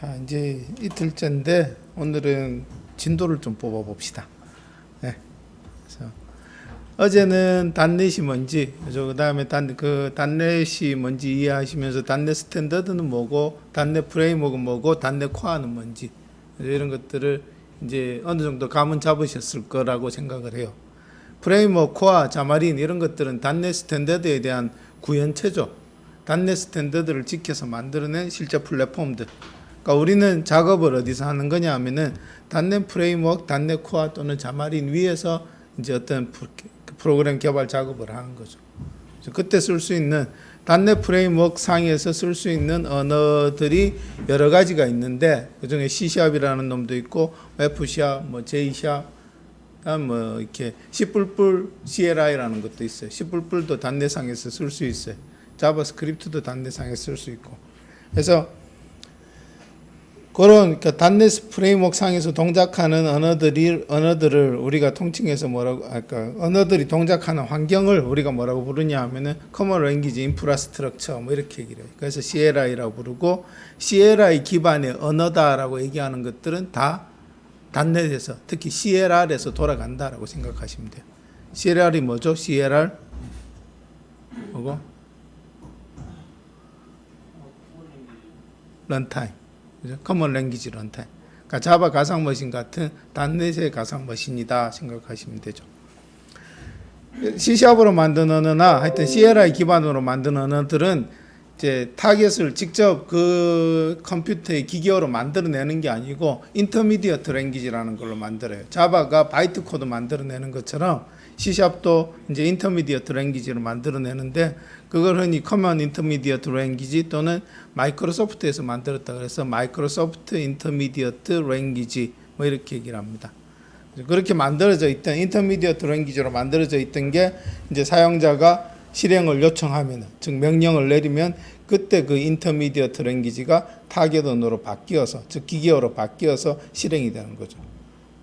자, 이제 이틀째인데 오늘은 진도를 좀 뽑아 봅시다. 네. 그래서 어제는 단넷이 뭔지, 그다음에 단넷이 뭔지 이해하시면서 단넷 스탠더드는 뭐고, 단넷 프레임워크는 뭐고, 단넷 코어는 뭔지 이런 것들을 이제 어느 정도 감은 잡으셨을 거라고 생각을 해요. 프레임워크, 코어, 자마린 이런 것들은 단넷 스탠더드에 대한 구현체죠. 단넷 스탠더드를 지켜서 만들어낸 실제 플랫폼들. 그러니까 우리는 작업을 어디서 하는 거냐 하면은 단넷 프레임워크, 단넷 코어 또는 자마린 위에서 이제 어떤 프로그램 개발 작업을 하는 거죠. 그때 쓸 수 있는 단넷 프레임워크 상에서 쓸 수 있는 언어들이 여러 가지가 있는데 그중에 C#이라는 놈도 있고 F#, 뭐 J#, 뭐 이렇게 C++, CLI라는 것도 있어요. C++도 단넷상에서 쓸 수 있어요. 자바스크립트도 단넷상에서 쓸 수 있고. 그래서 그런 그러니까 단넷 프레임워크 상에서 동작하는 언어들을 우리가 통칭해서 뭐라고 할까? 언어들이 동작하는 환경을 우리가 뭐라고 부르냐 하면은 커먼 랭귀지 인프라스트럭처 뭐 이렇게 얘기를 해요. 그래서 CLI라고 부르고 CLI 기반의 언어다라고 얘기하는 것들은 다 단넷에서 특히 CLR에서 돌아간다라고 생각하시면 돼요. CLR이 뭐죠? CLR 뭐고? 런타임. 커먼 랭귀지 런타임. 그러니까 자바 가상 머신 같은 단넷의 가상 머신이다 생각하시면 되죠. C#으로 만든 언어나 하여튼 CLI 기반으로 만든 언어들은 이제 타겟을 직접 그 컴퓨터의 기계어로 만들어내는 게 아니고 인터미디어트 랭귀지라는 걸로 만들어요. 자바가 바이트 코드 만들어내는 것처럼 C#도 이제 인터미디어트 랭귀지로 만들어내는데 그걸 흔히 커먼 인터미디어트 랭귀지 또는 마이크로소프트에서 만들었다 그래서 마이크로소프트 인터미디어트 랭귀지 뭐 이렇게 얘기를 합니다. 그렇게 만들어져 있던 인터미디어트 랭귀지로 만들어져 있던 게 이제 사용자가 실행을 요청하면 즉 명령을 내리면 그때 그 인터미디어트 랭귀지가 타겟 언어로 바뀌어서 즉 기계어로 바뀌어서 실행이 되는 거죠.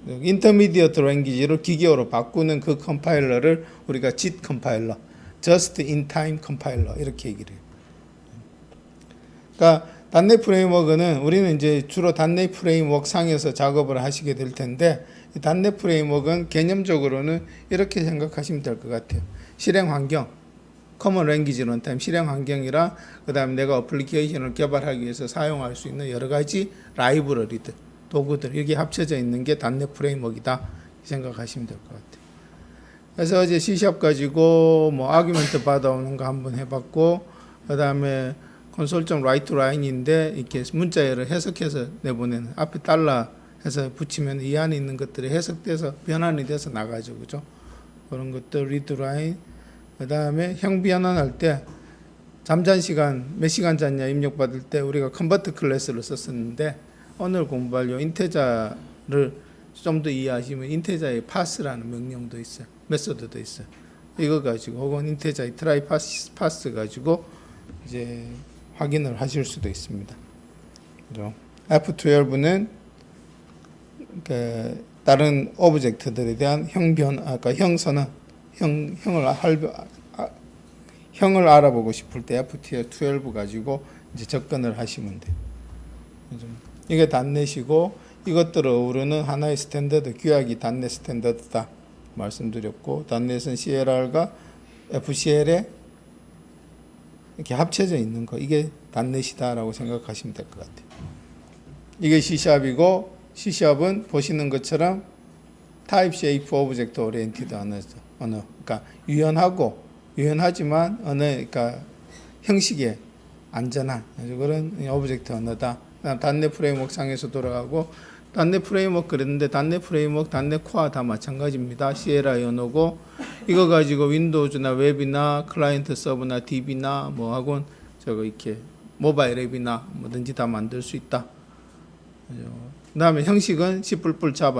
인터미디어트 랭귀지를 기계어로 바꾸는 그 컴파일러를 우리가 JIT 컴파일러, Just in Time 컴파일러 이렇게 얘기를 해요. 그러니까 단넷 프레임워크는 우리는 이제 주로 단넷 프레임워크 상에서 작업을 하시게 될 텐데 단넷 프레임워크는 개념적으로는 이렇게 생각하시면 될 것 같아요. 실행 환경, 커먼 랭귀지 런타임 실행 환경이랑 그다음에 내가 어플리케이션을 개발하기 위해서 사용할 수 있는 여러 가지 라이브러리들, 도구들 이게 합쳐져 있는 게 단넷 프레임워크이다 생각하시면 될 것 같아요. 그래서 이제 C# 가지고 뭐 아규먼트 받아오는 거 한번 해봤고 그다음에 콘솔.write to line인데 이렇게 문자열을 해석해서 내보내는 앞에 달러 해서 붙이면 이 안에 있는 것들이 해석돼서 변환이 돼서 나가죠, 그죠? 그런 것들 read line 그다음에 형 변환할 때 잠잔 시간 몇 시간 잤냐 입력받을 때 우리가 컨버트 클래스를 썼었는데 오늘 공부할 요 인테자를 좀 더 이해하시면 인테자의 pass라는 명령도 있어요. 메소드도 있어요. 이거 가지고 혹은 인테자의 try pass 가지고 이제 확인을 하실 수도 있습니다. 그죠? F12는 그 다른 오브젝트들에 대한 형을 알아보고 싶을 때 F12 가지고 이제 접근을 하시면 돼요. 이게 단넷이고 이것들을 어우르는 하나의 스탠더드 규약이 단넷 스탠더드다 말씀드렸고 단넷은 CLR과 FCL에 이렇게 합쳐져 있는 거 이게 단넷이다라고 생각하시면 될 것 같아요. 이게 C#이고 C#은 보시는 것처럼 타입 쉐이프 오브젝트 오리엔티드 언어죠. 그러니까 유연하지만 그러니까 형식에 안전한 그런 오브젝트 언어다. 단넷 프레임워크 상에서 돌아가고 단넷 프레임워크 그랬는데 단넷 프레임워크, 단넷 코어 다 마찬가지입니다. CLI 언어고 이거 가지고 윈도우즈나 웹이나 클라이언트 서버나 DB나 뭐 하고 저거 이렇게 모바일 앱이나 뭐든지 다 만들 수 있다. 그다음에 형식은 C++,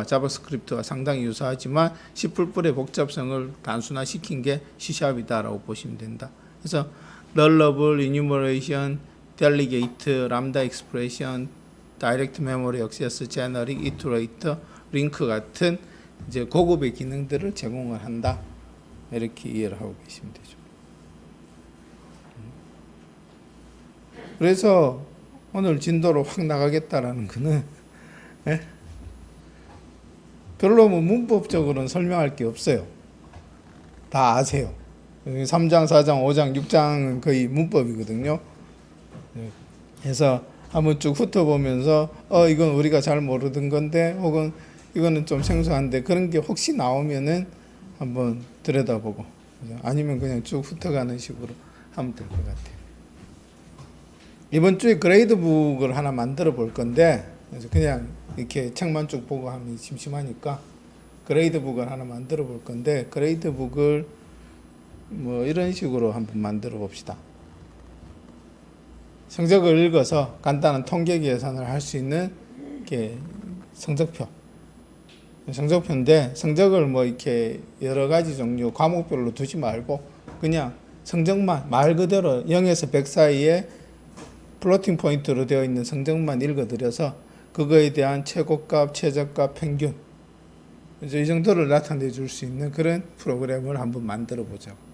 자바스크립트와 상당히 유사하지만 C++의 복잡성을 단순화시킨 게 C#이다라고 보시면 된다. 그래서 nullable, enumeration, delegate, lambda expression, direct memory access, generic, iterator, link 같은 이제 고급의 기능들을 제공을 한다. 이렇게 이해를 하고 계시면 되죠. 그래서 오늘 진도로 확 나가겠다라는 거는 예? 별로 뭐 문법적으로는 설명할 게 없어요. 다 아세요. 3장, 4장, 5장, 6장은 거의 문법이거든요. 그래서 한번 쭉 훑어보면서 이건 우리가 잘 모르던 건데 혹은 이거는 좀 생소한데 그런 게 혹시 나오면은 한번 들여다보고 아니면 그냥 쭉 훑어가는 식으로 하면 될 것 같아요. 이번 주에 그레이드북을 하나 만들어 볼 건데 그냥 이렇게 책만 쭉 보고 하면 심심하니까 그레이드북을 하나 만들어 볼 건데 그레이드북을 뭐 이런 식으로 한번 만들어 봅시다. 성적을 읽어서 간단한 통계 계산을 할 수 있는 게 성적표인데 성적을 뭐 이렇게 여러 가지 종류 과목별로 두지 말고 그냥 성적만 말 그대로 0에서 100 사이에 플로팅 포인트로 되어 있는 성적만 읽어드려서 그거에 대한 최고값, 최저값, 평균 이제 이 정도를 나타내 줄 수 있는 그런 프로그램을 한번 만들어 보자고.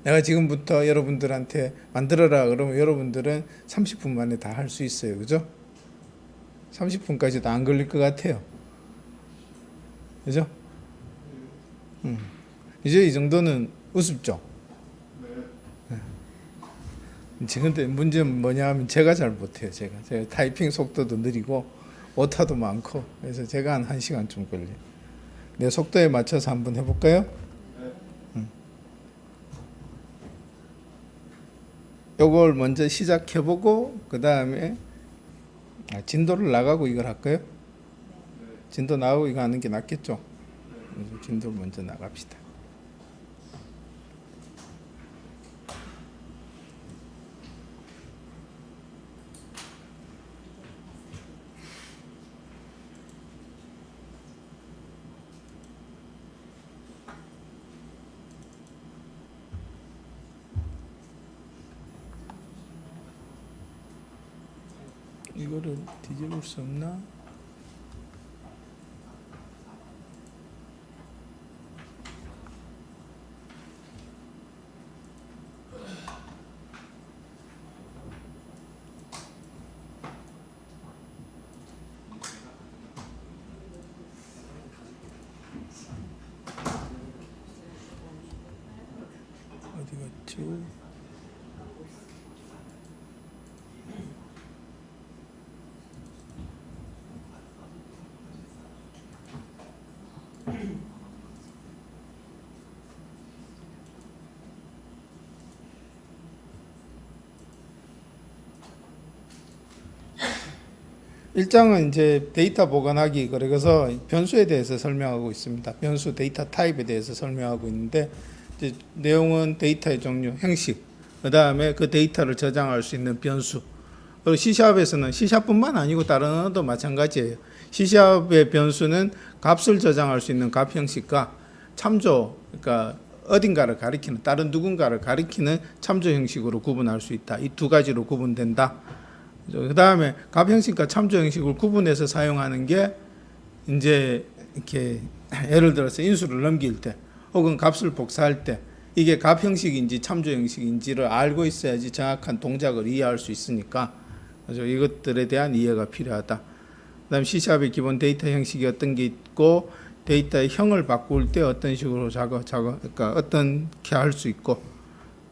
내가 지금부터 여러분들한테 만들어라 그러면 여러분들은 30분 만에 다 할 수 있어요. 그죠? 30분까지도 안 걸릴 것 같아요. 그죠? 이제 이 정도는 우습죠? 근데 문제는 뭐냐 하면 제가 잘 못해요. 제가 타이핑 속도도 느리고 오타도 많고 그래서 제가 한 1시간쯤 걸려요. 내 속도에 맞춰서 한번 해볼까요? 요걸 먼저 시작해보고 그 다음에 진도를 나가고 이걸 할까요? 진도 나가고 이거 하는 게 낫겠죠? 진도를 먼저 나갑시다. 이거를 뒤집을 수 없나? 어디 갔죠? 일장은 이제 데이터 보관하기 그래서 변수에 대해서 설명하고 있습니다. 변수 데이터 타입에 대해서 설명하고 있는데 이제 내용은 데이터의 종류, 형식, 그 다음에 그 데이터를 저장할 수 있는 변수. 그리고 C샵에서는 C샵뿐만 아니고 다른 언어도 마찬가지예요. C샵의 변수는 값을 저장할 수 있는 값 형식과 참조, 그러니까 어딘가를 가리키는 다른 누군가를 가리키는 참조 형식으로 구분할 수 있다. 이 두 가지로 구분된다. 그 다음에 값 형식과 참조 형식을 구분해서 사용하는 게 이제 이렇게 예를 들어서 인수를 넘길 때 혹은 값을 복사할 때 이게 값 형식인지 참조 형식인지를 알고 있어야지 정확한 동작을 이해할 수 있으니까 그래서 이것들에 대한 이해가 필요하다. 그다음 C샵의 기본 데이터 형식이 어떤 게 있고 데이터의 형을 바꿀 때 어떤 식으로 그러니까 어떻게 할 수 있고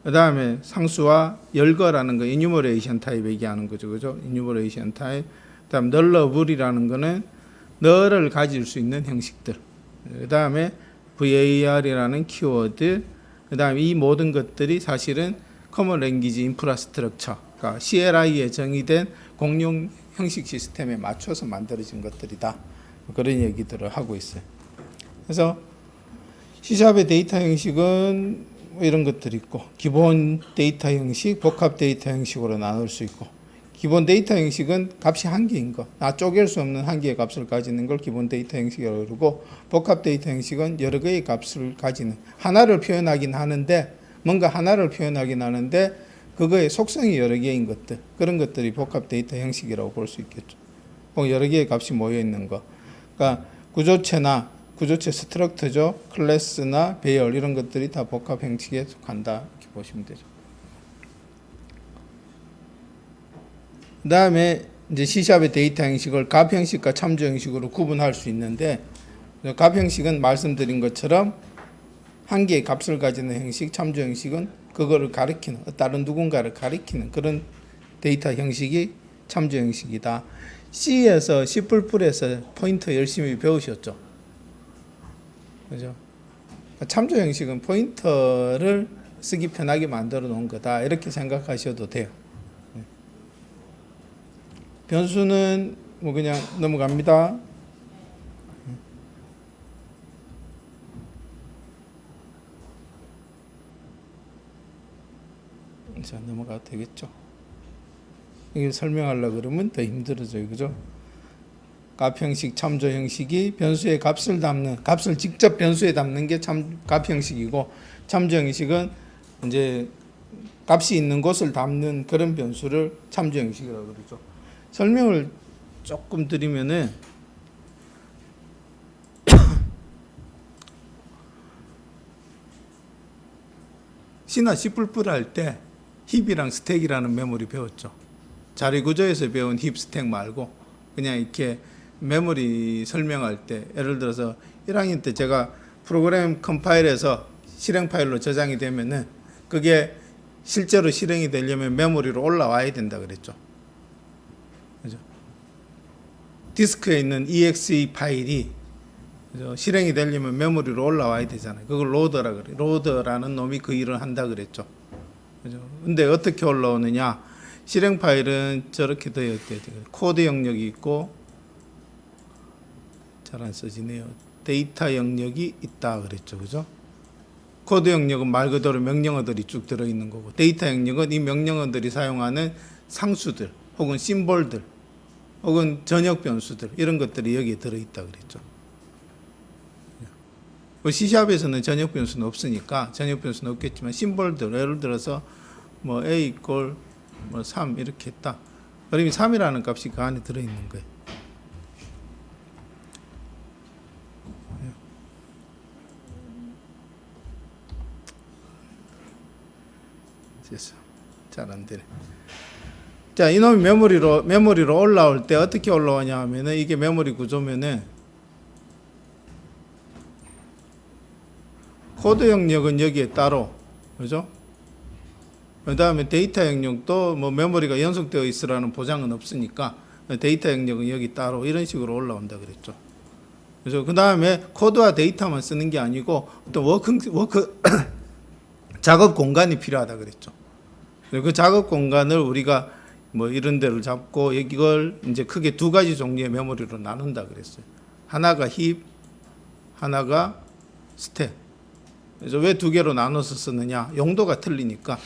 그 다음에 상수와 열거라는 거 enumeration 타입 얘기하는 거죠. 그죠? enumeration 타입. 그 다음 nullable이라는 거는 너를 가질 수 있는 형식들. 그 다음에 var이라는 키워드. 그 다음에 이 모든 것들이 사실은 common language infrastructure, 그러니까 CLI에 정의된 공용 형식 시스템에 맞춰서 만들어진 것들이다. 그런 얘기들을 하고 있어요. 그래서 C샵의 데이터 형식은 이런 것들이 있고 기본 데이터 형식, 복합 데이터 형식으로 나눌 수 있고 기본 데이터 형식은 값이 한 개인 거, 쪼갤 수 없는 한 개의 값을 가지는 걸 기본 데이터 형식이라고 그러고 복합 데이터 형식은 여러 개의 값을 가지는 하나를 표현하긴 하는데 뭔가 하나를 표현하긴 하는데 그거의 속성이 여러 개인 것들 그런 것들이 복합 데이터 형식이라고 볼 수 있겠죠. 혹은 여러 개의 값이 모여 있는 거. 그러니까 구조체 스트럭처죠. 클래스나 배열 이런 것들이 다 복합 형식에 속한다. 이렇게 보시면 되죠. 그다음에 이제 C샵의 데이터 형식을 값 형식과 참조 형식으로 구분할 수 있는데, 값 형식은 말씀드린 것처럼 한 개의 값을 가지는 형식, 참조 형식은 그거를 가리키는, 다른 누군가를 가리키는 그런 데이터 형식이 참조 형식이다. C에서 C++에서 포인터 열심히 배우셨죠? 그죠? 참조 형식은 포인터를 쓰기 편하게 만들어 놓은 거다. 이렇게 생각하셔도 돼요. 변수는 뭐 그냥 넘어갑니다. 자, 넘어가도 되겠죠. 이게 설명하려고 그러면 더 힘들어져요. 그죠? 값 형식, 참조 형식이 변수의 값을 담는, 값을 직접 변수에 담는 게 값 형식이고, 참조 형식은 이제 값이 있는 곳을 담는 그런 변수를 참조 형식이라고 그러죠. 설명을 조금 드리면은, C나 C++ 할 때 힙이랑 스택이라는 메모리 배웠죠. 자리 구조에서 배운 힙 스택 말고 그냥 이렇게 메모리 설명할 때, 예를 들어서 1학년 때 제가 프로그램 컴파일해서 실행 파일로 저장이 되면은 그게 실제로 실행이 되려면 메모리로 올라와야 된다 그랬죠. 그죠? 디스크에 있는 exe 파일이, 그죠? 실행이 되려면 메모리로 올라와야 되잖아요. 그걸 로더라 그래. 로더라는 놈이 그 일을 한다 그랬죠. 그죠? 근데 어떻게 올라오느냐? 실행 파일은 저렇게 되어 있대요. 코드 영역이 있고, 잘 안 써지네요. 데이터 영역이 있다 그랬죠. 그죠? 코드 영역은 말 그대로 명령어들이 쭉 들어있는 거고, 데이터 영역은 이 명령어들이 사용하는 상수들 혹은 심볼들 혹은 전역 변수들, 이런 것들이 여기에 들어있다 그랬죠. C샵에서는 전역 변수는 없으니까 전역 변수는 없겠지만 심볼들, 예를 들어서 뭐 A 이퀄 뭐 3 이렇게 했다. 그러면 3이라는 값이 그 안에 들어있는 거예요. 잘 안 되네. 자, 이놈이 메모리로 올라올 때 어떻게 올라오냐 하면은, 이게 메모리 구조면은 코드 영역은 여기에 따로, 그죠? 그 다음에 데이터 영역도 뭐 메모리가 연속되어 있으라는 보장은 없으니까 데이터 영역은 여기 따로, 이런 식으로 올라온다 그랬죠. 그래서 그 다음에 코드와 데이터만 쓰는 게 아니고 또 워크 작업 공간이 필요하다 그랬죠. 그 작업 공간을 우리가 뭐 이런 데를 잡고 이걸 이제 크게 두 가지 종류의 메모리로 나눈다 그랬어요. 하나가 힙, 하나가 스택. 그래서 왜 두 개로 나눠서 쓰느냐? 용도가 틀리니까.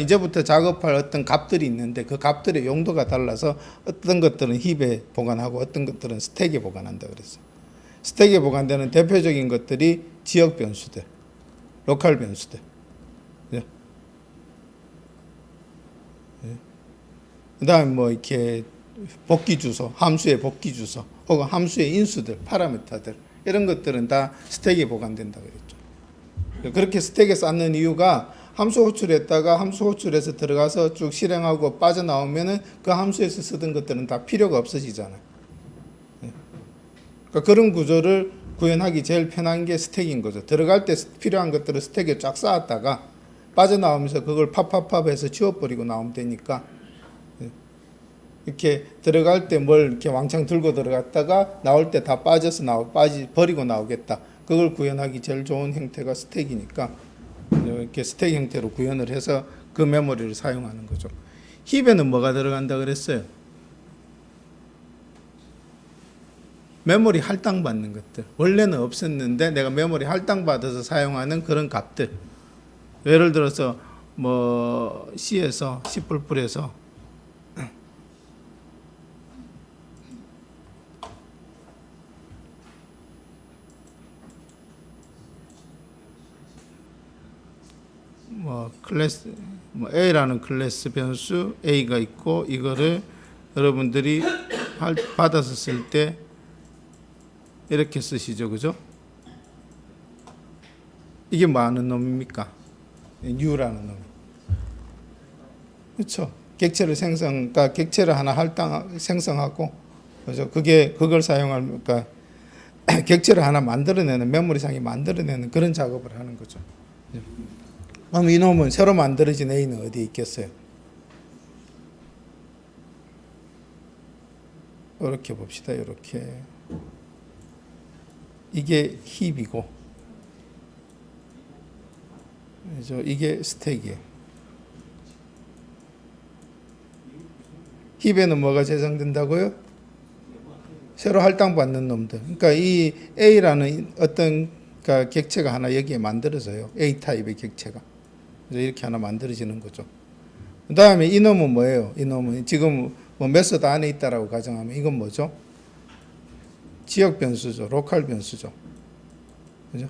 이제부터 작업할 어떤 값들이 있는데 그 값들의 용도가 달라서 어떤 것들은 힙에 보관하고 어떤 것들은 스택에 보관한다 그랬어요. 스택에 보관되는 대표적인 것들이 지역 변수들, 로컬 변수들. 그 다음에 뭐 이렇게 복귀 주소, 함수의 복귀 주소, 혹은 함수의 인수들, 파라미터들, 이런 것들은 다 스택에 보관된다 그랬죠. 그렇게 스택에 쌓는 이유가 함수 호출했다가 함수 호출해서 들어가서 쭉 실행하고 빠져나오면은 그 함수에서 쓰던 것들은 다 필요가 없어지잖아요. 그러니까 그런 구조를 구현하기 제일 편한 게 스택인 거죠. 들어갈 때 필요한 것들을 스택에 쫙 쌓았다가 빠져나오면서 그걸 팝팝팝해서 지워버리고 나오면 되니까, 이렇게 들어갈 때 뭘 이렇게 왕창 들고 들어갔다가 나올 때 다 빠져서 버리고 나오겠다. 그걸 구현하기 제일 좋은 형태가 스택이니까 이렇게 스택 형태로 구현을 해서 그 메모리를 사용하는 거죠. 힙에는 뭐가 들어간다 그랬어요? 메모리 할당받는 것들. 원래는 없었는데 내가 메모리 할당받아서 사용하는 그런 값들. 예를 들어서 뭐 C에서 C++에서 뭐 클래스 뭐 A라는 클래스 변수 A가 있고, 이거를 여러분들이 받아서 쓸 때 이렇게 쓰시죠, 그죠? 이게 뭐 하는 놈입니까? U라는 놈. 그렇죠. 객체를 그러니까 객체를 하나 생성하고, 그죠? 그걸 사용할, 그러니까 객체를 하나 만들어내는, 메모리상에 만들어내는 그런 작업을 하는 거죠. 그럼 이놈은 새로 만들어진 A는 어디에 있겠어요? 이렇게 봅시다. 이렇게. 이게 힙이고, 그죠? 이게 스택이에요. 힙에는 뭐가 재생된다고요? 새로 할당받는 놈들. 그러니까 이 A라는 어떤 그러니까 객체가 하나 여기에 만들어져요. A 타입의 객체가. 그래서 이렇게 하나 만들어지는 거죠. 그 다음에 이놈은 뭐예요? 이놈은 지금 뭐 메소드 안에 있다라고 가정하면 이건 뭐죠? 지역 변수죠. 로컬 변수죠. 그죠?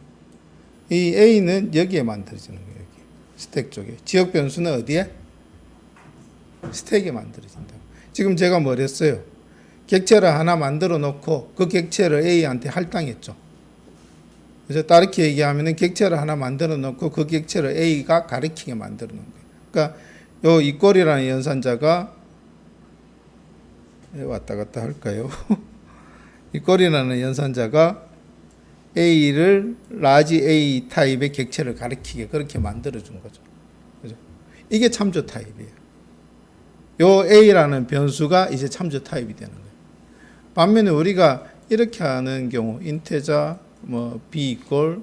이 A는 여기에 만들어지는 거예요. 여기. 스택 쪽에. 지역 변수는 어디에? 스택에 만들어진다. 지금 제가 뭘 했어요? 객체를 하나 만들어 놓고 그 객체를 A한테 할당했죠. 그래서 다르게 얘기하면은 객체를 하나 만들어 놓고 그 객체를 A가 가리키게 만들어 놓은 거예요. 그러니까 요 이꼴이라는 연산자가 왔다 갔다 할까요? 이꼴이라는 연산자가 A를 라지 A 타입의 객체를 가리키게 그렇게 만들어 준 거죠. 그죠? 이게 참조 타입이에요. 요 A라는 변수가 이제 참조 타입이 되는 거예요. 반면에 우리가 이렇게 하는 경우 인테자 뭐 b 이꼴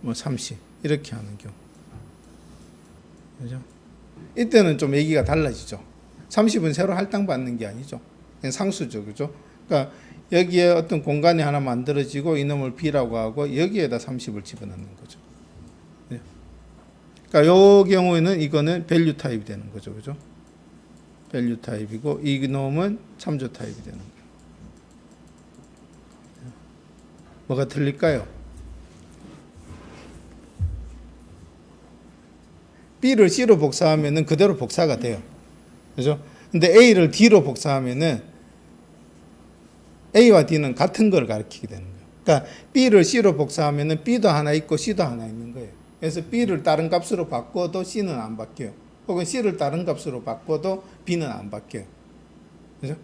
뭐 30 이렇게 하는 경우, 그죠? 이때는 좀 얘기가 달라지죠. 30은 새로 할당받는 게 아니죠. 그냥 상수죠, 그죠? 그러니까 여기에 어떤 공간이 하나 만들어지고 이놈을 b라고 하고 여기에다 30을 집어넣는 거죠. 그러니까 요 경우에는 이거는 밸류 타입이 되는 거죠, 그죠? 밸류 타입이고 이놈은 참조 타입이 되는 거예요. 뭐가 틀릴까요? B를 C로 복사하면은 그대로 복사가 돼요. 그죠? 근데 A를 D로 복사하면은 A와 D는 같은 걸 가리키게 되는 거예요. 그러니까 B를 C로 복사하면은 B도 하나 있고 C도 하나 있는 거예요. 그래서 B를 다른 값으로 바꿔도 C는 안 바뀌어요. 혹은 C를 다른 값으로 바꿔도 B는 안 바뀌어요. 그죠?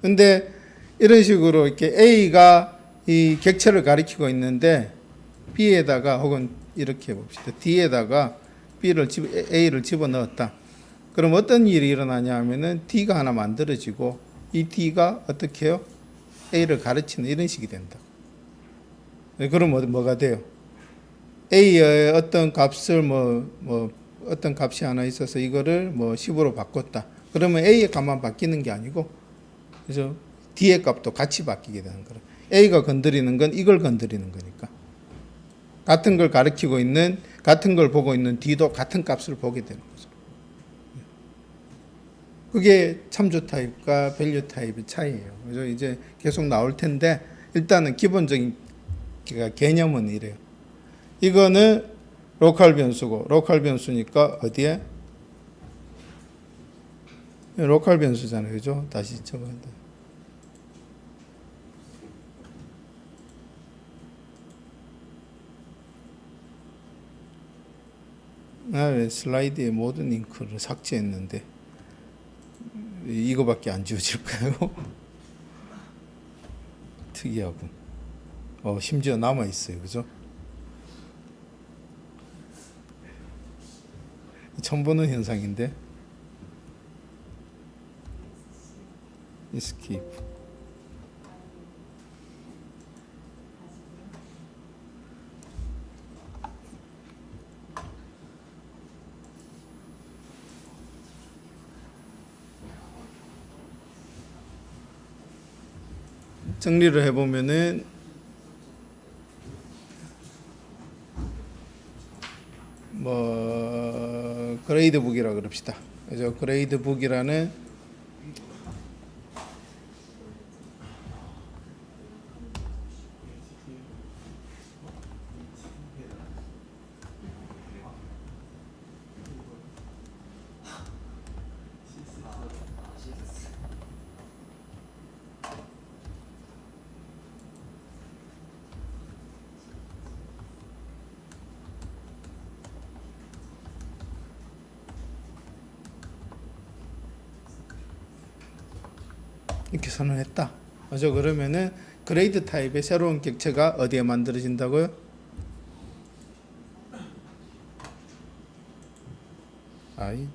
근데 이런 식으로 이렇게 A가 이 객체를 가리키고 있는데 B에다가 혹은 이렇게 봅시다. D에다가 A를 집어넣었다. 그럼 어떤 일이 일어나냐 하면은 D가 하나 만들어지고 이 D가 어떻게 해요? A를 가르치는 이런 식이 된다. 그럼 뭐가 돼요? A의 어떤 값을 어떤 값이 하나 있어서 이거를 뭐 10으로 바꿨다. 그러면 A의 값만 바뀌는 게 아니고, 그래서 D의 값도 같이 바뀌게 되는 거예요. A가 건드리는 건 이걸 건드리는 거니까. 같은 걸 가리키고 있는, 같은 걸 보고 있는 D도 같은 값을 보게 되는 거죠. 그게 참조 타입과 밸류 타입의 차이예요. 그래서 이제 계속 나올 텐데, 일단은 기본적인 개념은 이래요. 이거는 로컬 변수고, 로컬 변수니까 어디에? 로컬 변수잖아요. 그죠? 다시 적어야 왜 슬라이드에 모든 링크를 삭제했는데 이거밖에 안 지워질까요? 특이하군. 심지어 남아있어요. 그죠? 처음 보는 현상인데. escape. 정리를 해보면은 그레이드북이라 그럽시다. 그죠? 그레이드북이라는 이렇게 선언했다. 그죠? 그러면은 그레이드 타입의 새로운 객체가 어디에 만들어진다고요? 아이,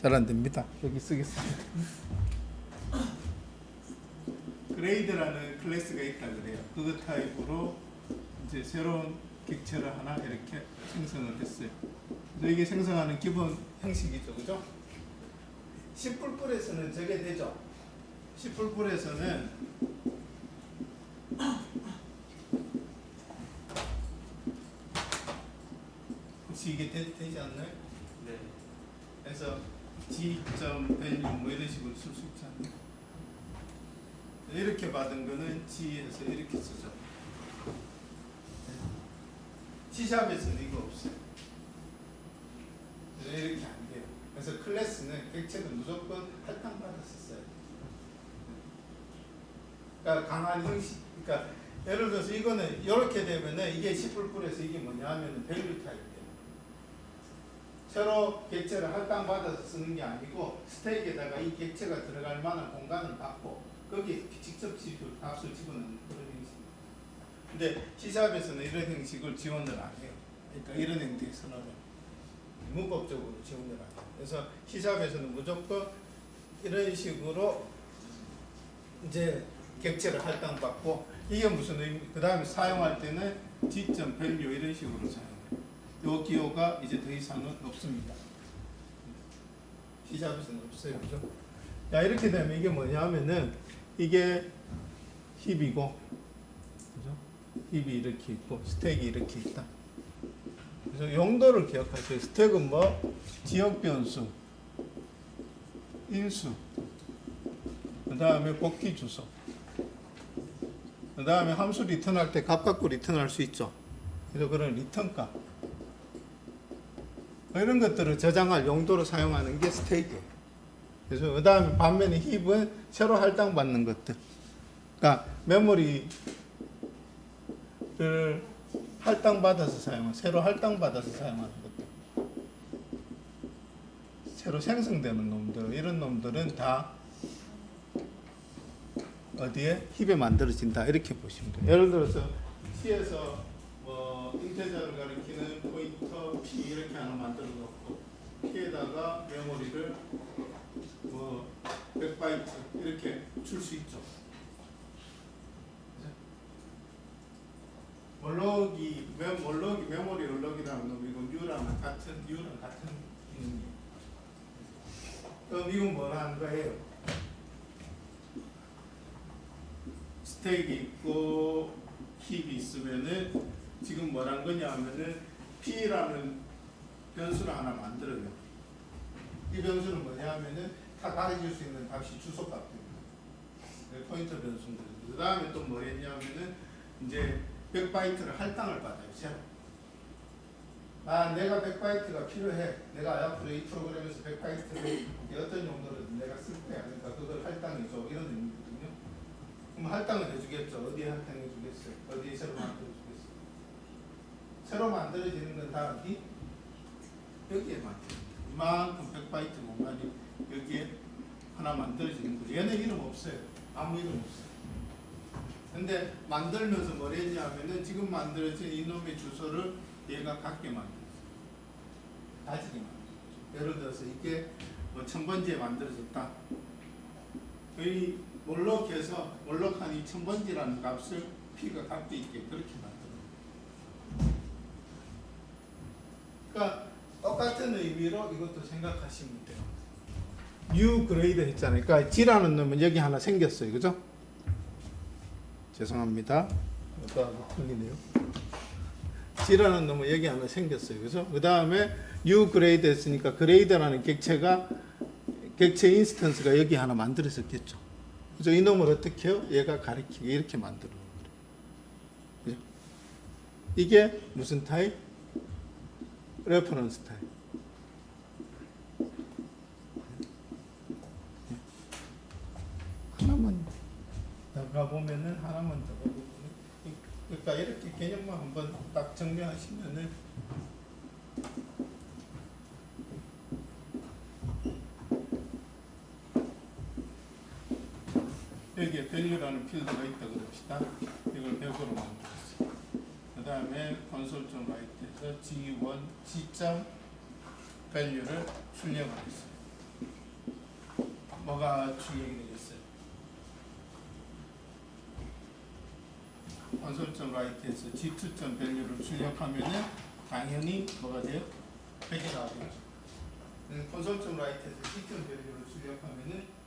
잘 안 됩니다. 여기 쓰겠습니다. 그레이드라는 클래스가 있다 그래요. 그거 타입으로 이제 새로운 객체를 하나 이렇게 생성을 했어요. 그래서 이게 생성하는 기본 형식이죠, 그죠? C++에서는 저게 되죠. C++에서는 혹시 이게 되지 않나요? 네. 그래서 G.value 뭐 이런 식으로 쓸 수 있지 않나요? 이렇게 받은 거는 G에서 이렇게 쓰죠. C샵에서는 이거 없어요. 이렇게 안 돼요. 그래서 클래스는 객체는 무조건 할당받아서 써야 돼요. 그러니까 강한 형식, 그러니까 예를 들어서 이거는 이렇게 되면은 이게 C++에서 이게 뭐냐 하면은 밸류 타입이에요. 새로 객체를 할당받아서 쓰는 게 아니고 스택에다가 이 객체가 들어갈 만한 공간을 받고 거기에 직접 값을 집어넣는 그런 형식입니다. 근데 C샵에서는 이런 형식을 지원을 안 해요. 그러니까 이런 형태에서는 문법적으로 지원을 안 해요. 그래서 C샵에서는 무조건 이런 식으로 이제 객체를 할당받고 이게 무슨 의미? 그 다음에 사용할 때는 G.value 이런 식으로 사용해요. 요 기호가 이제 더 이상은 없습니다. C샵에서는 없어요, 그죠? 자, 이렇게 되면 이게 뭐냐면은 이게 힙이고, 그죠? 힙이 이렇게 있고 스택이 이렇게 있다. 그래서 용도를 기억하세요. 스택은 뭐 지역 변수, 인수, 그 다음에 복귀 주소, 그 다음에 함수 리턴할 때 값 갖고 리턴할 수 있죠. 그래서 그런 리턴 값 이런 것들을 저장할 용도로 사용하는 게 스택이에요. 그래서 그 다음에 반면에 힙은 새로 할당받는 것들. 그러니까 메모리를 할당받아서 사용하는, 새로 할당받아서 사용하는 것들. 새로 생성되는 놈들, 이런 놈들은 다 어디에? 힙에 만들어진다. 이렇게 보시면 돼요. 예를 들어서 C에서 뭐 인테저를 가리키는 포인터 P 이렇게 하나 만들어 놓고 P에다가 메모리를 뭐 100바이트 이렇게 줄 수 있죠. 멀럭이 메모리 얼럭이라는 놈이고 U랑 같은 기능이에요. 그럼 이건 뭐라는 거예요? 스택이 있고 힙이 있으면은 지금 뭐란 거냐 하면은 P라는 변수를 하나 만들어요. 이 변수는 뭐냐 하면은 다 가려질 수 있는 값이 주소값입니다. 포인터 변수인데 그 다음에 또 뭐 했냐면은 이제 100바이트를 할당을 받아요. 새로. 내가 100바이트가 필요해. 내가 앞으로 이 프로그램에서 100바이트를 어떤 용도로 내가 쓸 거야. 그러니까 그걸 할당해줘. 이런 의미거든요. 그럼 할당을 해주겠죠. 어디에 할당해 주겠어요? 어디에 새로 만들어 주겠어요? 새로 만들어지는 건 다 어디? 여기에 만들어요. 이만큼 100바이트 공간이 여기에 하나 만들어지는 거죠. 얘는 이름 없어요. 아무 이름 없어요. 근데 만들면서 뭘 했냐면은 지금 만들어진 이놈의 주소를 얘가 갖게 만들었어요. 가지게 만들었어요. 예를 들어서 이게 뭐 1000번지에 만들어졌다. 이 몰록해서 몰록한 이 1000번지라는 값을 P가 갖게 있게 그렇게 만들어요. 그러니까 똑같은 의미로 이것도 생각하시면 돼요. U 그레이드 했잖아요. 그러니까 G라는 놈은 여기 하나 생겼어요. 그죠? 죄송합니다. 또 틀리네요. G라는 놈은 여기 하나 생겼어요. 그죠? 그 다음에 U 그레이드 했으니까 그레이드라는 객체 인스턴스가 여기 하나 만들어졌겠죠. 그죠? 이 놈을 어떻게 해요? 얘가 가리키게 이렇게 만들어 놓은 거예요. 그죠? 이게 무슨 타입? 레퍼런스 타입. 하나만 더 가보면은 하나만 더 가보면은 그러니까 이렇게 개념만 한번 딱 정리하시면은 여기에 value라는 필드가 있다 그럽시다. 이걸 100으로 만들었어요. 그 다음에 콘솔.write에서 G1, G.value를 출력을 했어요. 뭐가 출력이 되겠어요? 콘솔.write에서 G2.value를 출력하면은 당연히 뭐가 돼요? 100이 나오겠죠. 콘솔.write에서 G2.value를 출력하면은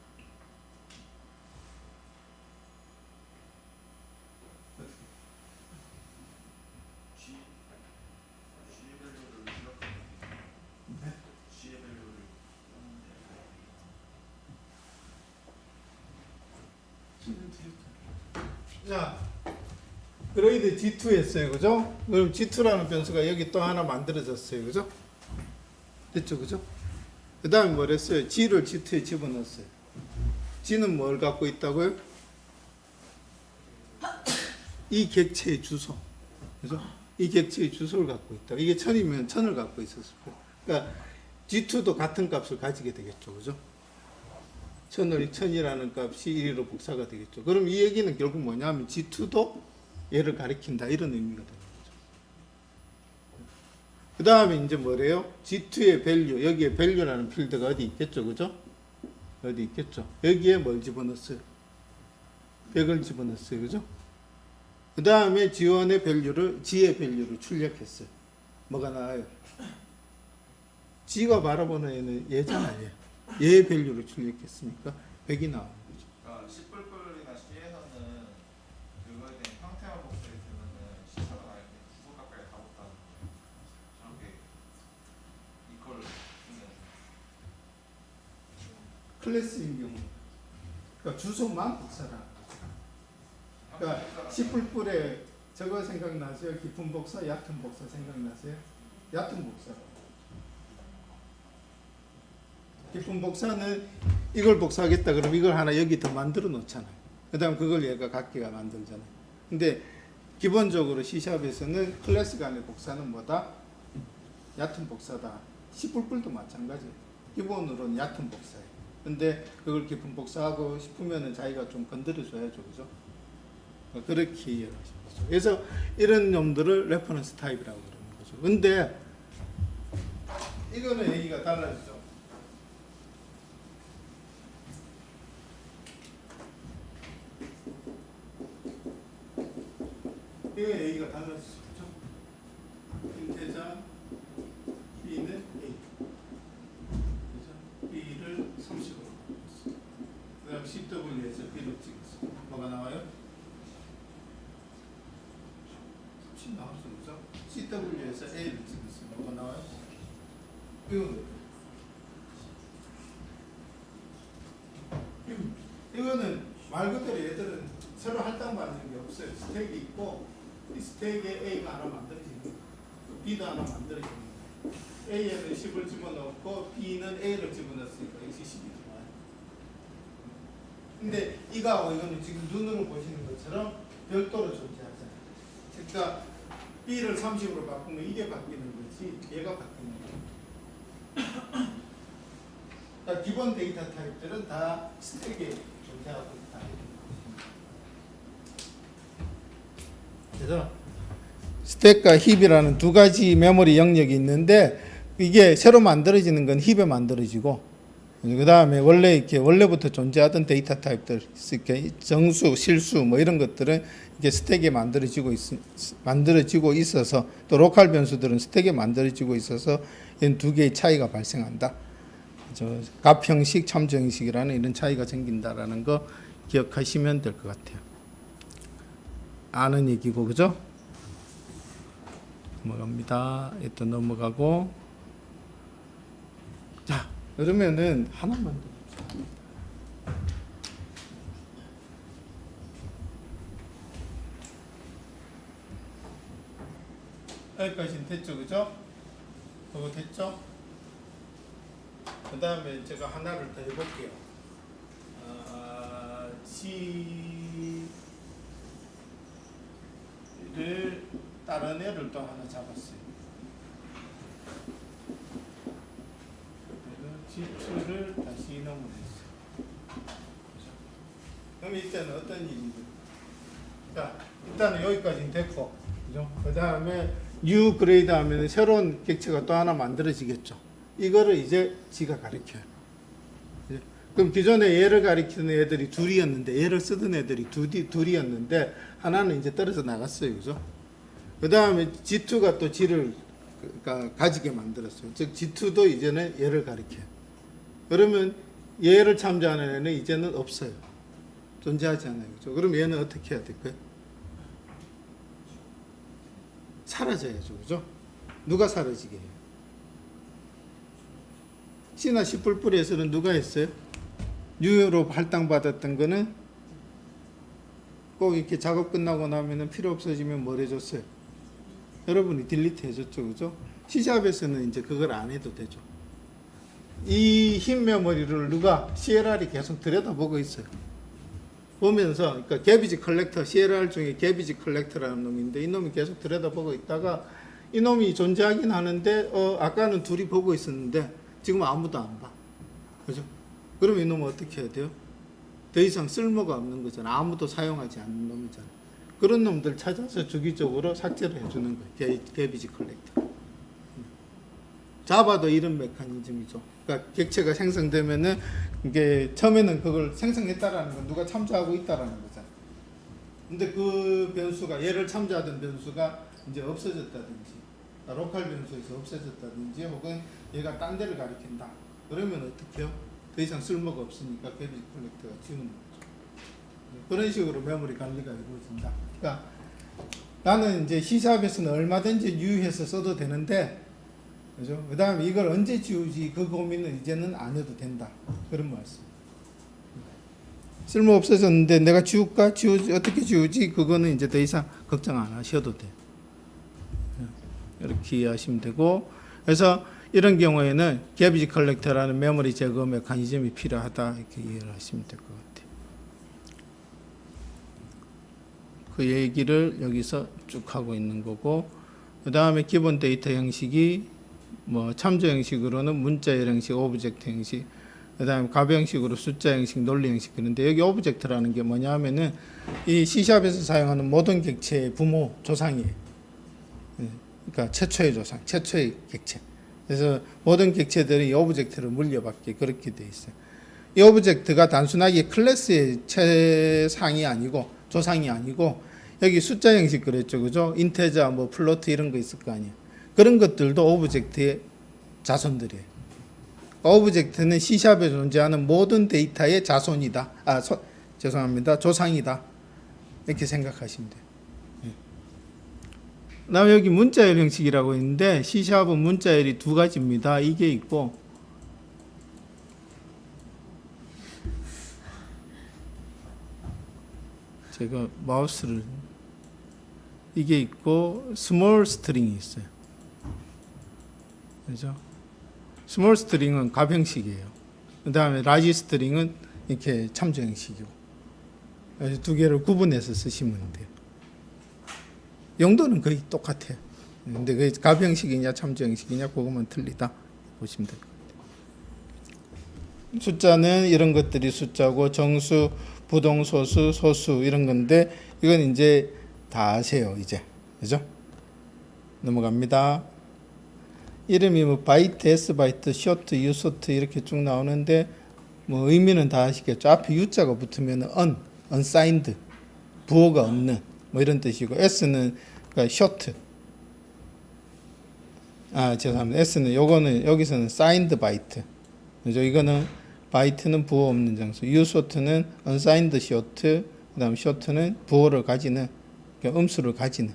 자, 그레이드 G2 했어요. 그죠? 그럼 G2라는 변수가 여기 또 하나 만들어졌어요. 그죠? 됐죠? 그죠? 그 다음에 뭘 했어요? G를 G2에 집어넣었어요. G는 뭘 갖고 있다고요? 이 객체의 주소. 그죠? 이 객체의 주소를 갖고 있다. 이게 1000이면 1000을 갖고 있었을 거예요. 그러니까 G2도 같은 값을 가지게 되겠죠. 그죠? 1000이라는 값이 1로 복사가 되겠죠. 그럼 이 얘기는 결국 뭐냐면 G2도 얘를 가리킨다. 이런 의미가 되는 거죠. 그 다음에 이제 뭐래요? G2의 value, 여기에 value라는 필드가 어디 있겠죠. 그죠? 어디 있겠죠. 여기에 뭘 집어넣었어요? 100을 집어넣었어요. 그죠? 그 다음에 G1의 value를, G의 value를 출력했어요. 뭐가 나와요? G가 바라보는 얘는 얘잖아요. 얘의 value를 출력했으니까 100이 나오는 거죠. 그러니까 10뿔뿔이나 C에서는 그거에 대한 형태만 복사해 주면은 C처럼 나올 때 주소 가까이 다 못하는 저렇게 이걸 주면 클래스인 경우, 그러니까 주소만 복사를 하는 거죠. 그러니까 씨뿔뿔에 저거 생각나세요? 깊은 복사, 얕은 복사 생각나세요? 얕은 복사. 깊은 복사는 이걸 복사하겠다 그러면 이걸 하나 여기 더 만들어 놓잖아요. 그 다음 그걸 얘가 각기가 만들잖아요. 근데 기본적으로 C샵에서는 클래스 간의 복사는 뭐다? 얕은 복사다. 씨뿔뿔도 마찬가지예요. 기본으로는 얕은 복사예요. 근데 그걸 깊은 복사하고 싶으면은 자기가 좀 건드려줘야죠. 그죠? 그렇게 이해를 하시는 거죠. 그래서 이런 놈들을 레퍼런스 타입이라고 그러는 거죠. 근데 이거는 얘기가 달라지죠. 이거 얘기가 달라지죠. 인테자 B는 A. 그죠? B를 30으로 바꿨어요. 그 다음 CW에서 B를 찍었어요. 뭐가 나와요? 30 나왔죠. 그죠? CW에서 A를 찍었어요. 뭐가 나와요? 이거는 말 그대로 얘들은 서로 할당받는 게 없어요. 스택이 있고 이 스택에 A가 하나 만들어지는 거예요. B도 하나 만들어지는 거예요. A에는 10을 집어넣고 B는 A를 집어넣었으니까 역시 10이 들어와요. 근데 이거하고 이거는 지금 눈으로 보시는 것처럼 별도로 존재하잖아요. 그러니까 B를 30으로 바꾸면 이게 바뀌는 거지 얘가 바뀌는 거예요. 그러니까 기본 데이터 타입들은 다 스택에 존재하고 있다. 그래서 스택과 힙이라는 두 가지 메모리 영역이 있는데 이게 새로 만들어지는 건 힙에 만들어지고 그 다음에 원래부터 존재하던 데이터 타입들, 이렇게 정수, 실수 뭐 이런 것들은 이게 스택에 만들어지고 있어서 또 로컬 변수들은 스택에 만들어지고 있어서 이런 두 개의 차이가 발생한다. 값 형식, 참조 형식이라는 이런 차이가 생긴다라는 거 기억하시면 될 것 같아요. 아는 얘기고 그죠? 넘어갑니다. 일단 넘어가고 자 그러면은 하나만 더 봅시다. 여기까지는 됐죠, 그죠? 그거 됐죠? 그 다음에 제가 하나를 더 해볼게요. C를 다른 애를 또 하나 잡았어요. G2를 다시 이놈을 했어요. 그럼 이때는 어떤 일이 일어나요? 자, 일단은 여기까지는 됐고, 그죠? 그 다음에 new 그레이드 하면 새로운 객체가 또 하나 만들어지겠죠. 이거를 이제 지가 가르쳐요. 그죠? 그럼 기존에 얘를 가리키는 애들이 둘이었는데, 얘를 쓰던 애들이 둘이었는데, 하나는 이제 떨어져 나갔어요. 그죠? 그 다음에 G2가 또 G를 가지게 만들었어요. 즉, G2도 이제는 얘를 가리켜요. 그러면 얘를 참조하는 애는 이제는 없어요. 존재하지 않아요. 그죠? 그럼 얘는 어떻게 해야 될까요? 사라져야죠. 그죠? 누가 사라지게 해요? C나 C++에서는 누가 했어요? 뉴로 할당받았던 거는 꼭 이렇게 작업 끝나고 나면은 필요 없어지면 뭘 해줬어요? 여러분이 딜리트 해줬죠. 그죠? C샵에서는 이제 그걸 안 해도 되죠. 이 흰 메모리를 누가 CLR이 계속 들여다보고 있어요. 보면서, 그러니까 개비지 컬렉터, CLR 중에 개비지 컬렉터라는 놈인데, 이 놈이 계속 들여다보고 있다가, 이 놈이 존재하긴 하는데, 아까는 둘이 보고 있었는데, 지금 아무도 안 봐. 그죠? 그럼 이 놈은 어떻게 해야 돼요? 더 이상 쓸모가 없는 거잖아. 아무도 사용하지 않는 놈이잖아. 그런 놈들 찾아서 주기적으로 삭제를 해주는 거예요. 개비지 컬렉터. 자바도 이런 메커니즘이죠. 그러니까 객체가 생성되면은 이게 처음에는 그걸 생성했다라는 건 누가 참조하고 있다라는 거잖아요. 근데 그 변수가 얘를 참조하던 변수가 이제 없어졌다든지 로컬 변수에서 없어졌다든지 혹은 얘가 딴 데를 가리킨다. 그러면 어떻게 해요? 더 이상 쓸모가 없으니까 개비지 컬렉터가 지우는 거죠. 그런 식으로 메모리 관리가 이루어진다. 그러니까 나는 이제 C샵에서는 얼마든지 유효해서 써도 되는데, 그죠? 그 다음에 이걸 언제 지우지 그 고민은 이제는 안 해도 된다. 그런 말씀. 쓸모 없어졌는데 내가 지울까? 지우지, 어떻게 지우지? 그거는 이제 더 이상 걱정 안 하셔도 돼. 이렇게 이해하시면 되고, 그래서 이런 경우에는 개비지 컬렉터라는 메모리 제거 메커니즘이 필요하다. 이렇게 이해를 하시면 될 것 같아요. 그 얘기를 여기서 쭉 하고 있는 거고, 그 다음에 기본 데이터 형식이 뭐 참조 형식으로는 문자열 형식, 오브젝트 형식, 그 다음에 값 형식으로 숫자 형식, 논리 형식. 그런데 여기 오브젝트라는 게 뭐냐 하면은 이 C샵에서 사용하는 모든 객체의 부모, 조상이에요. 그러니까 최초의 조상, 최초의 객체. 그래서 모든 객체들이 이 오브젝트를 물려받게 그렇게 돼 있어요. 이 오브젝트가 단순하게 클래스의 최상이 아니고 조상이 아니고 여기 숫자 형식 그랬죠. 그죠? 인테저, 뭐 플로트 이런 거 있을 거 아니에요. 그런 것들도 오브젝트의 자손들이에요. 오브젝트는 C샵에 존재하는 모든 데이터의 자손이다. 죄송합니다. 조상이다. 이렇게 생각하시면 돼요. 그다음에 여기 문자열 형식이라고 있는데 C샵은 문자열이 두 가지입니다. 이게 있고 제가 마우스를 이게 있고 스몰 스트링이 있어요. 그죠? 스몰 스트링은 값 형식이에요. 그다음에 라지 스트링은 이렇게 참조 형식이고. 그래서 두 개를 구분해서 쓰시면 돼요. 용도는 거의 똑같아요. 근데 그게 값 형식이냐 참조 형식이냐 그것만 틀리다 보시면 될 것 같아요. 숫자는 이런 것들이 숫자고 정수, 부동소수, 소수 이런 건데 이건 이제 다 아세요 이제. 그죠? 넘어갑니다. 이름이 뭐 바이트, S바이트, 쇼트, U쇼트 이렇게 쭉 나오는데 뭐 의미는 다 아시겠죠. 앞에 U자가 붙으면 unsigned, 부호가 없는 뭐 이런 뜻이고 S는 그러니까 쇼트. 죄송합니다. S는 요거는 여기서는 signed 바이트. 그죠? 이거는 바이트는 부호 없는 장수. U쇼트는 unsigned 쇼트. 그다음 쇼트는 부호를 가지는 그러니까 음수를 가지는.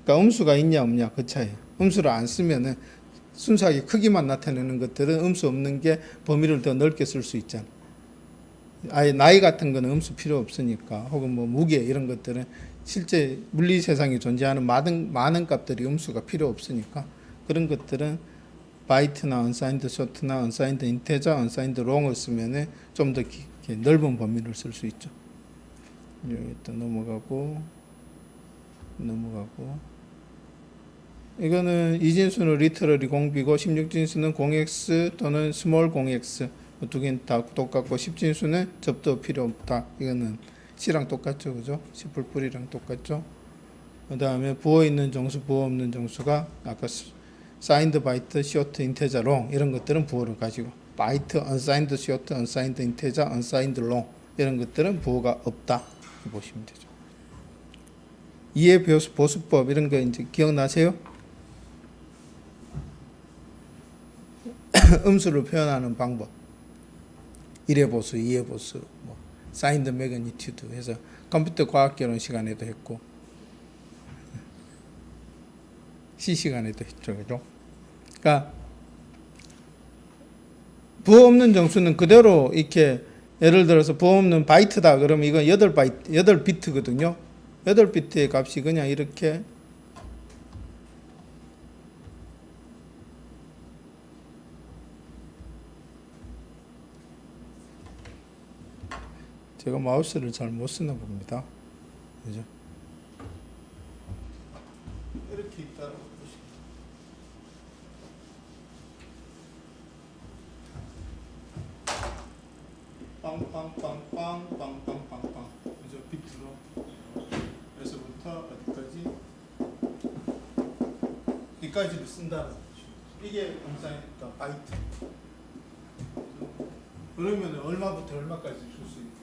그러니까 음수가 있냐 없냐 그 차이예요. 음수를 안 쓰면은 순수하게 크기만 나타내는 것들은 음수 없는 게 범위를 더 넓게 쓸 수 있잖아. 아예 나이 같은 거는 음수 필요 없으니까 혹은 뭐 무게 이런 것들은 실제 물리 세상에 존재하는 많은 값들이 음수가 필요 없으니까 그런 것들은 바이트나 unsigned short나 unsigned integer, unsigned long을 쓰면은 좀 더 넓은 범위를 쓸 수 있죠. 여기 또 넘어가고 이거는 이진수는 리터러리 공비고 16진수는 0x 또는 스몰 0x 두 개는 다 똑같고 10진수는 접도 필요 없다. 이거는 C랑 똑같죠, 그죠? C++이랑 똑같죠. 그 다음에 부호 있는 정수, 부호 없는 정수가 아까 signed 바이트, short integer, long 이런 것들은 부호를 가지고 바이트, unsigned short, unsigned integer, unsigned long 이런 것들은 부호가 없다. 이렇게 보시면 되죠. 이해 보수법 이런 거 이제 기억나세요? 음수를 표현하는 방법. 1의 보수, 2의 보수, 뭐 signed magnitude 해서 컴퓨터 과학개론 시간에도 했고 C 시간에도 했죠, 그죠? 그러니까 부호 없는 정수는 그대로 이렇게 예를 들어서 부호 없는 바이트다 그러면 이건 8비트거든요. 8비트의 값이 그냥 이렇게 제가 마우스를 잘 못 쓰나 봅니다. 그죠? 이렇게 있다고 보시면 빵빵빵빵빵빵빵빵 그죠? 비트로 여기서부터 어디까지 여기까지를 쓴다는 거죠. 이게 공사니까 바이트. 그러면 얼마부터 얼마까지 줄 수 있는 거예요?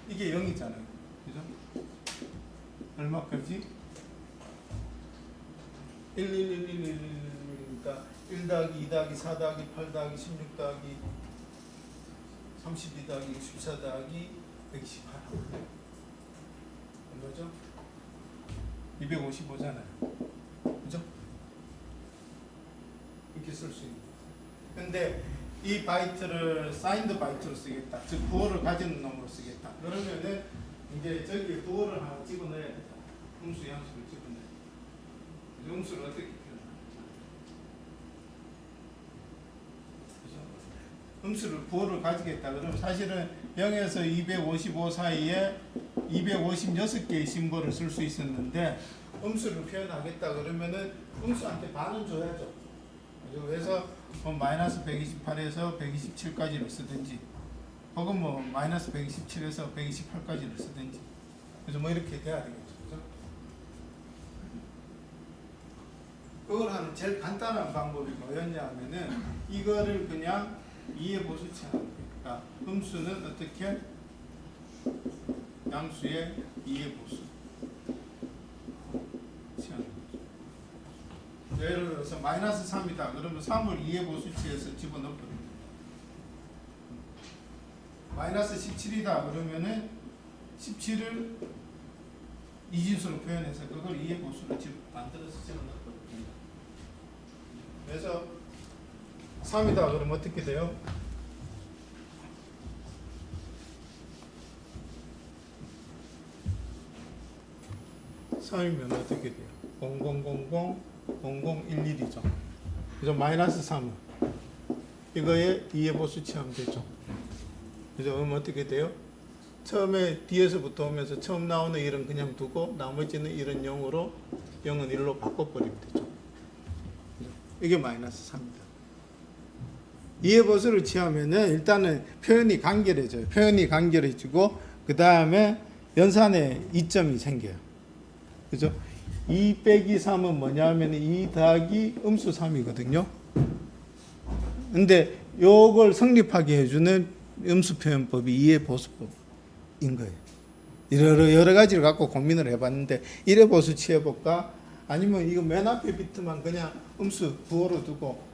이게 0이잖아요. 그죠? 얼마까지? 1, 1 더하기 2 더하기 4 더하기 8 더하기 16 더하기 32 더하기 64 더하기 128 얼마죠? 255잖아요. 그죠? 이렇게 쓸 수 있는. 근데 이 바이트를 사인드 바이트로 쓰겠다. 즉 부호를 가지는 놈으로 쓰겠다. 그러면은 이제 저기 부호를 하나 집어넣어야 된다. 음수 양수를 집어넣어야 된다. 음수를 어떻게 표현하냐? 음수를 부호를 가지겠다. 그러면 사실은 0에서 255 사이에 256개의 심볼을 쓸 수 있었는데 음수를 표현하겠다 그러면은 음수한테 반은 줘야죠. 그래서 뭐 마이너스 128에서 127까지를 쓰든지 혹은 뭐 마이너스 127에서 128까지를 쓰든지 그래서 뭐 이렇게 돼야 되겠죠. 그죠? 그걸 하는 제일 간단한 방법이 뭐였냐면은 이거를 그냥 2의 보수 취하는 거예요. 그러니까 음수는 어떻게 양수의 2의 보수 취하는 거죠. 예를 들어서 마이너스 3이다. 그러면 3을 2의 보수치에서 집어넣거든요. 마이너스 17이다. 그러면은 17을 이진수로 표현해서 그걸 2의 보수로 만들어서 집어넣거든요. 그래서 3이다. 그러면 어떻게 돼요? 3이면 어떻게 돼요? 00000011이죠. 그래서 마이너스 3은 이거에 2의 보수 취하면 되죠. 그래서 그럼 어떻게 돼요? 처음에 뒤에서부터 오면서 처음 나오는 1은 그냥 두고 나머지는 1은 0으로 0은 1로 바꿔버리면 되죠. 이게 마이너스 3입니다. 2의 보수를 취하면은 일단은 표현이 간결해져요. 표현이 간결해지고 그 다음에 연산에 이점이 생겨요. 그죠? 2 빼기 3은 뭐냐면 2 더하기 음수 3이거든요. 근데 요걸 성립하게 해주는 음수 표현법이 2의 보수법인 거예요. 여러 가지를 갖고 고민을 해봤는데 1의 보수 취해볼까? 아니면 이거 맨 앞에 비트만 그냥 음수 부호로 두고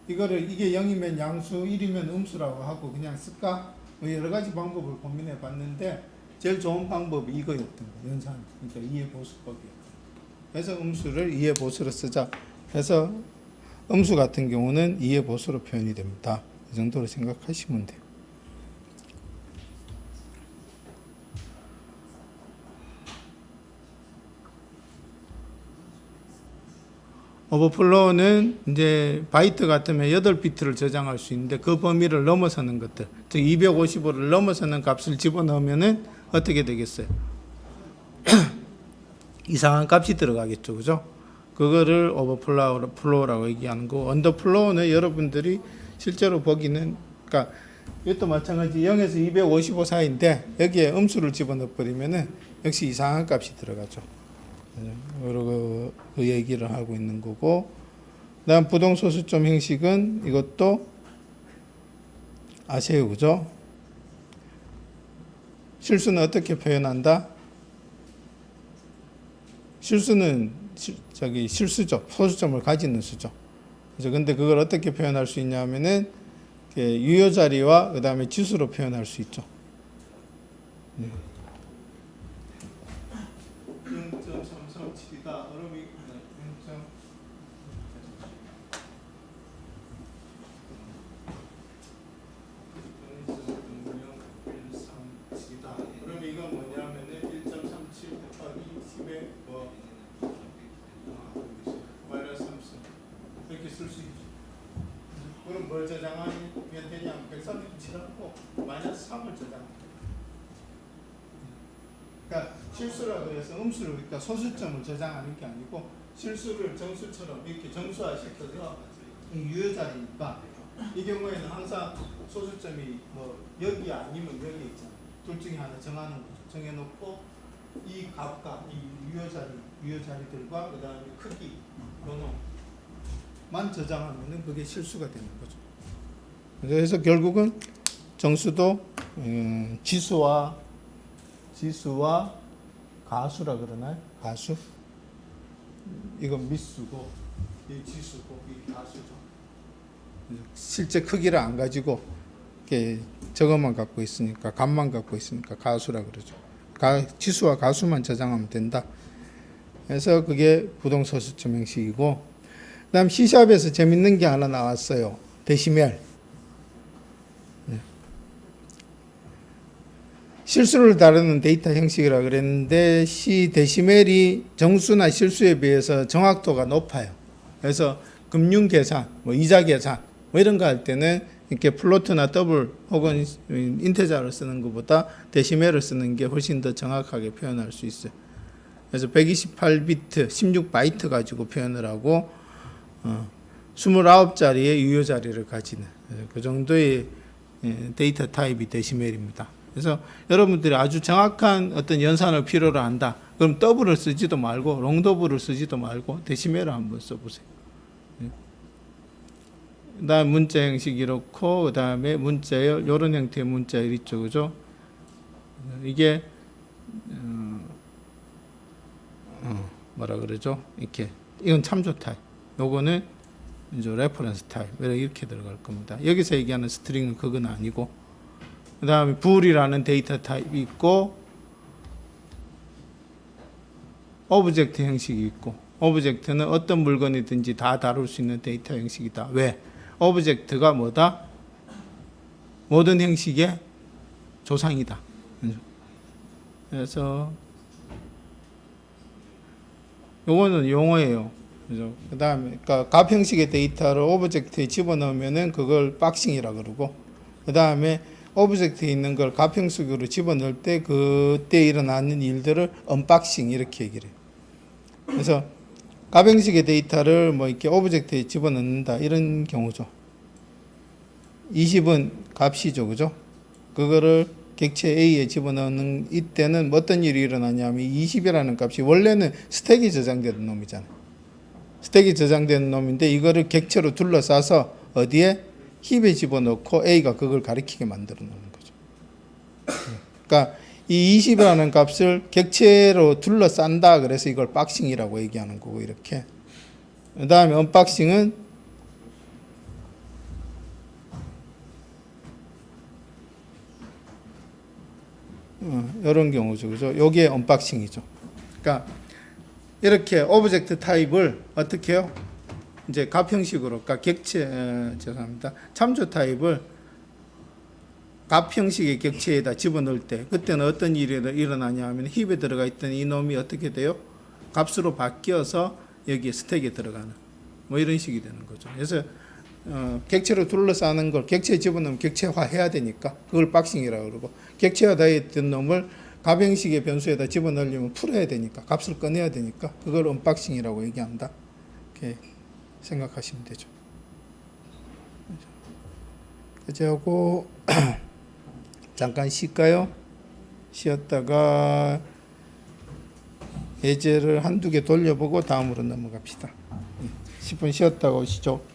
이거를 이게 0이면 양수 1이면 음수라고 하고 그냥 쓸까? 뭐 여러 가지 방법을 고민해 봤는데 제일 좋은 방법이 이거였던 거예요. 연산. 그러니까 2의 보수법이었던 거예요. 그래서 음수를 2의 보수로 쓰자. 그래서 음수 같은 경우는 2의 보수로 표현이 됩니다. 이 정도로 생각하시면 돼요. 오버플로우는 이제 바이트 같으면 8비트를 저장할 수 있는데 그 범위를 넘어서는 것들, 즉 255를 넘어서는 값을 집어넣으면은 어떻게 되겠어요? 이상한 값이 들어가겠죠, 그죠? 그거를 오버플로우라고 얘기하는 거고, 언더플로우는 여러분들이 실제로 보기는, 그러니까 이것도 마찬가지 0에서 255 사이인데 여기에 음수를 집어넣어 버리면은 역시 이상한 값이 들어가죠. 그리고 그 얘기를 하고 있는 거고, 그다음 부동소수점 형식은 이것도 아세요, 그죠? 실수는 어떻게 표현한다? 실수는 실수죠. 소수점을 가지는 수죠. 그래서 근데 그걸 어떻게 표현할 수 있냐면은 유효 자리와 그다음에 지수로 표현할 수 있죠. 0.337이다. 그러면 0.337이다. 그러면 이건 뭐냐면은 1.37 곱하기 10의 뭐 마이너스 3 이렇게 쓸 수 있죠. 그럼 뭘 저장하면 되냐면 137하고 마이너스 3을 저장. 그러니까 실수라고 해서 음수를, 그러니까 소수점을 저장하는 게 아니고 실수를 정수처럼 이렇게 정수화시켜서 유효 자리니까 이 경우에는 항상 소수점이 뭐 여기 아니면 여기 있잖아. 둘 중에 하나 정하는 거죠. 정해놓고 이 값과 이 유효 자리들과 그 다음에 크기, 번호만 저장하면은 그게 실수가 되는 거죠. 그래서 결국은 정수도 지수와 가수라 그러나요? 가수? 이건 미수고, 이 지수고, 이 가수죠. 실제 크기를 안 가지고 이렇게 저것만 갖고 있으니까, 값만 갖고 있으니까 가수라 그러죠. 지수와 가수만 저장하면 된다. 그래서 그게 부동소수점 형식이고, 그다음 C샵에서 재밌는 게 하나 나왔어요. 데시멜. 실수를 다루는 데이터 형식이라 그랬는데 C 데시멜이 정수나 실수에 비해서 정확도가 높아요. 그래서 금융 계산, 뭐 이자 계산, 뭐 이런 거 할 때는 이렇게 플로트나 더블 혹은 인테자를 쓰는 것보다 데시멜을 쓰는 게 훨씬 더 정확하게 표현할 수 있어요. 그래서 128비트, 16바이트 가지고 표현을 하고 29자리의 유효 자리를 가지는 그 정도의 데이터 타입이 데시멜입니다. 그래서 여러분들이 아주 정확한 어떤 연산을 필요로 한다. 그럼 더블을 쓰지도 말고 롱더블을 쓰지도 말고 데시멜을 한번 써보세요. 그다음 문자 형식 이렇고, 그다음에 문자열, 이런 형태의 문자열 있죠, 그죠? 이게 뭐라 그러죠? 이렇게 이건 참조 타입, 요거는 이제 레퍼런스 타입 이렇게 들어갈 겁니다. 여기서 얘기하는 스트링은 그건 아니고, 그다음에 불이라는 데이터 타입이 있고, 오브젝트 형식이 있고, 오브젝트는 어떤 물건이든지 다 다룰 수 있는 데이터 형식이다. 왜? 오브젝트가 뭐다? 모든 형식의 조상이다. 그래서 요거는 용어예요. 그죠? 그다음에 그러니까 값 형식의 데이터를 오브젝트에 집어넣으면은 그걸 박싱이라 그러고, 그다음에 오브젝트에 있는 걸 값 형식으로 집어넣을 때 그때 일어나는 일들을 언박싱 이렇게 얘기를 해요. 그래서 값 형식의 데이터를 뭐 이렇게 오브젝트에 집어넣는다 이런 경우죠. 20은 값이죠, 그죠? 그거를 객체 A에 집어넣는 이때는 어떤 일이 일어나냐면 20이라는 값이 원래는 스택이 저장되는 놈이잖아요. 스택이 저장되는 놈인데 이거를 객체로 둘러싸서 어디에? 힙에 집어넣고 A가 그걸 가리키게 만들어 놓는 거죠. 그러니까 이 20이라는 값을 객체로 둘러싼다. 그래서 이걸 박싱이라고 얘기하는 거고, 이렇게. 그 다음에 언박싱은 이런 경우죠, 그죠? 요게 언박싱이죠. 그러니까 이렇게 오브젝트 타입을 어떻게 해요? 이제 값 형식으로, 그러니까 죄송합니다. 참조 타입을 값 형식의 객체에다 집어넣을 때, 그때는 어떤 일이 일어나냐 하면 힙에 들어가 있던 이 놈이 어떻게 돼요? 값으로 바뀌어서 여기 스택에 들어가는 뭐 이런 식이 되는 거죠. 그래서 객체로 둘러싸는 걸 객체에 집어넣으면 객체화해야 되니까 그걸 박싱이라고 그러고, 객체화되어 놈을 값 형식의 변수에다 집어넣으려면 풀어야 되니까, 값을 꺼내야 되니까 그걸 언박싱이라고 얘기한다. 이렇게 생각하시면 되죠. 그제 하고 잠깐 쉴까요? 쉬었다가 예제를 한두 개 돌려보고 다음으로 넘어갑시다. 10분 쉬었다가 오시죠.